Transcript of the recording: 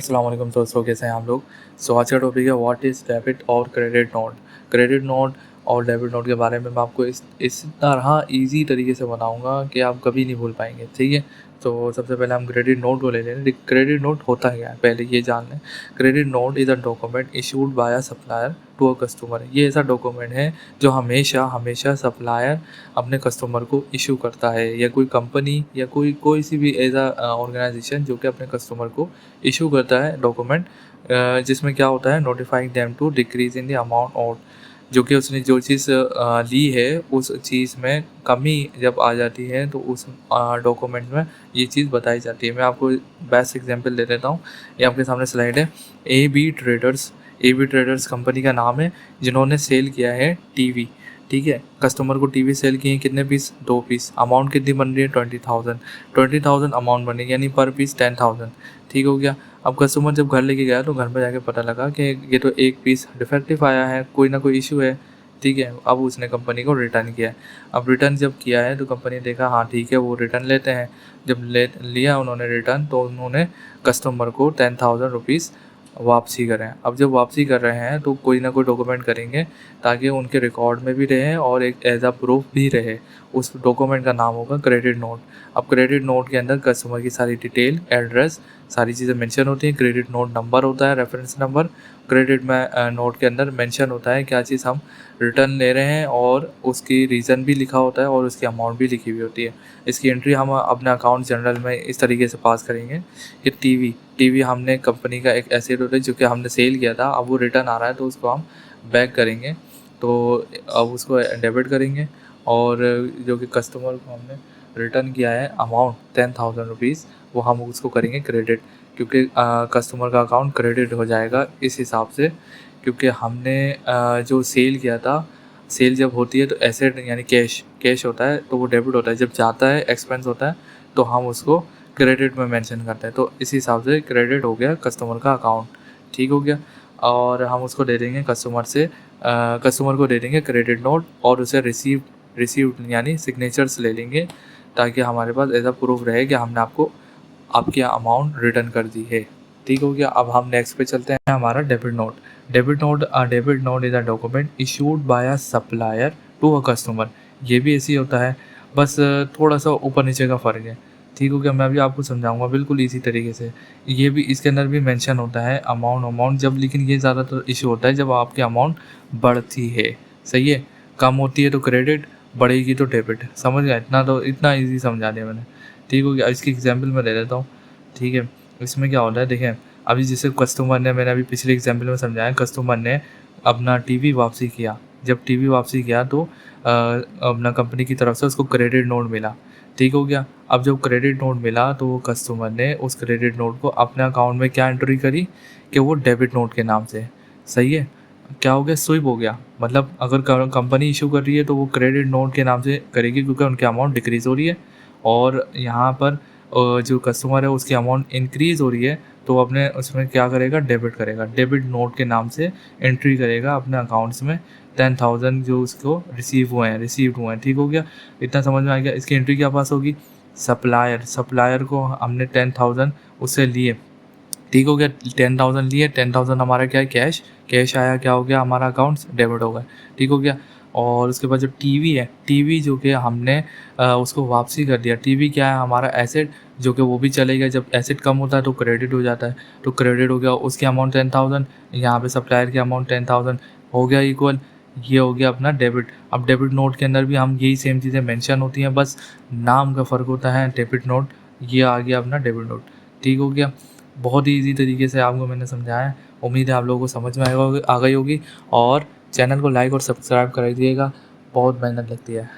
अस्सलाम वालेकुम दोस्तों, कैसे हैं आप लोग। आज का टॉपिक है व्हाट इज़ डेबिट और क्रेडिट नोट। क्रेडिट नोट और डेबिट नोट के बारे में मैं आपको इस तरह इजी तरीके से बताऊंगा कि आप कभी नहीं भूल पाएंगे। ठीक है, तो सबसे पहले हम क्रेडिट नोट को ले लें। क्रेडिट नोट होता क्या है पहले ये जान लें। Credit note is a document issued by a supplier to a customer. ये ऐसा डॉक्यूमेंट है जो हमेशा हमेशा सप्लायर अपने कस्टमर को इशू करता है, या कोई कंपनी या कोई कोई सी भी ऐसा ऑर्गेनाइजेशन जो कि अपने कस्टमर को इशू करता है डॉक्यूमेंट, जिसमें क्या होता है, notifying them to decrease in the amount और जो कि उसने जो चीज़ ली है उस चीज़ में कमी जब आ जाती है तो उस डॉक्यूमेंट में ये चीज़ बताई जाती है। मैं आपको बेस्ट एग्जांपल दे देता हूँ। ये आपके सामने स्लाइड है। ए बी ट्रेडर्स कंपनी का नाम है, जिन्होंने सेल किया है टीवी। ठीक है, कस्टमर को टीवी सेल किए कितने पीस, 2 पीस। अमाउंट कितनी बन रही है, 20,000 अमाउंट बनी, यानी पर पीस 10,000। ठीक हो गया। अब कस्टमर जब घर लेके गया तो घर पे जाके पता लगा कि ये तो एक पीस डिफेक्टिव आया है, कोई ना कोई इशू है। ठीक है, अब उसने कंपनी को रिटर्न किया है। अब रिटर्न जब किया है तो कंपनी ने देखा हाँ ठीक है वो रिटर्न लेते हैं। जब लिया उन्होंने रिटर्न, तो उन्होंने कस्टमर को 10,000 रुपीज़ वापसी करें। अब जब वापसी कर रहे हैं तो कोई ना कोई डॉक्यूमेंट करेंगे ताकि उनके रिकॉर्ड में भी रहे और एक एज अ प्रूफ भी रहे। उस डॉक्यूमेंट का नाम होगा क्रेडिट नोट। अब क्रेडिट नोट के अंदर कस्टमर की सारी डिटेल, एड्रेस, सारी चीज़ें मेंशन होती हैं। क्रेडिट नोट नंबर होता है, रेफरेंस नंबर। क्रेडिट में नोट के अंदर मेंशन होता है क्या चीज़ हम रिटर्न ले रहे हैं, और उसकी रीज़न भी लिखा होता है और उसकी अमाउंट भी लिखी हुई होती है। इसकी एंट्री हम अपने अकाउंट जनरल में इस तरीके से पास करेंगे कि टीवी हमने कंपनी का एक एसेट होता है जो कि हमने सेल किया था, अब वो रिटर्न आ रहा है तो उसको हम बैक करेंगे। तो अब उसको डेबिट करेंगे, और जो कि कस्टमर को हमने रिटर्न किया है अमाउंट 10,000 रुपीज़, वो हम उसको करेंगे क्रेडिट, क्योंकि कस्टमर का अकाउंट क्रेडिट हो जाएगा इस हिसाब से। क्योंकि हमने जो सेल किया था, सेल जब होती है तो एसेट यानी कैश होता है तो वो डेबिट होता है, जब जाता है एक्सपेंस होता है तो हम उसको क्रेडिट में मेंशन करते हैं। तो इस हिसाब से क्रेडिट हो गया कस्टमर का अकाउंट। ठीक हो गया। और हम उसको दे देंगे कस्टमर को दे देंगे क्रेडिट नोट, और उसे रिसीव यानी सिग्नेचर्स ले लेंगे, ताकि हमारे पास ऐसा प्रूफ रहे कि हमने आपकी अमाउंट रिटर्न कर दी है। ठीक हो गया। अब हम नेक्स्ट पे चलते हैं, हमारा debit note is a document issued by a supplier to a customer. ये भी ऐसे ही होता है, बस थोड़ा सा ऊपर नीचे का फ़र्क है। ठीक हो गया, मैं अभी आपको समझाऊंगा बिल्कुल इसी तरीके से। ये भी इसके अंदर भी मेंशन होता है अमाउंट जब, लेकिन ये ज़्यादातर इशू होता है जब आपकी अमाउंट बढ़ती है। सही है, कम होती है तो क्रेडिट, बढ़ेगी तो डेबिट। समझ गया, इतना ईजी समझा दिया मैंने। ठीक हो गया। इसकी एग्जांपल मैं दे देता हूँ। ठीक है, इसमें क्या होता है देखें। अभी जैसे कस्टमर ने, मैंने अभी पिछले एग्जांपल में समझाया, कस्टमर ने अपना टीवी वापसी किया। जब टीवी वापसी किया तो अपना कंपनी की तरफ से उसको क्रेडिट नोट मिला। ठीक हो गया। अब जब क्रेडिट नोट मिला तो वो कस्टमर ने उस क्रेडिट नोट को अपने अकाउंट में क्या एंट्री करी कि वो डेबिट नोट के नाम से। सही है, क्या हो गया, स्विप हो गया। मतलब अगर कंपनी इशू कर रही है तो वो क्रेडिट नोट के नाम से करेगी, क्योंकि उनकी अमाउंट डिक्रीज़ हो रही है, और यहाँ पर जो कस्टमर है उसकी अमाउंट इंक्रीज़ हो रही है, तो वो अपने उसमें क्या करेगा, डेबिट करेगा, डेबिट नोट के नाम से एंट्री करेगा अपने अकाउंट्स में 10,000 जो उसको रिसीव्ड हुए हैं। ठीक हो गया, इतना समझ में आ गया। इसकी एंट्री क्या पास होगी, सप्लायर को हमने 10,000 उससे लिए। ठीक हो गया, 10,000 लिए, 10,000 हमारा क्या है, कैश आया, क्या हो गया, हमारा अकाउंट डेबिट हो गया। ठीक हो गया। और उसके बाद जो टीवी है, टीवी जो कि हमने उसको वापसी कर दिया। टीवी क्या है, हमारा एसेट, जो कि वो भी चलेगा। जब एसेट कम होता है तो क्रेडिट हो जाता है, तो क्रेडिट हो गया, उसकी अमाउंट 10,000, यहाँ पे सप्लायर की अमाउंट 10,000 हो गया इक्वल। ये हो गया अपना डेबिट। अब डेबिट नोट के अंदर भी हम यही सेम चीज़ें मेंशन होती हैं, बस नाम का फ़र्क होता है। डेबिट नोट, ये आ गया अपना डेबिट नोट। ठीक हो गया। बहुत ही ईजी तरीके से आपको मैंने समझाया है। उम्मीद है आप लोगों को समझ में आ गई होगी। और चैनल को लाइक और सब्सक्राइब कर दिएगा, बहुत मेहनत लगती है।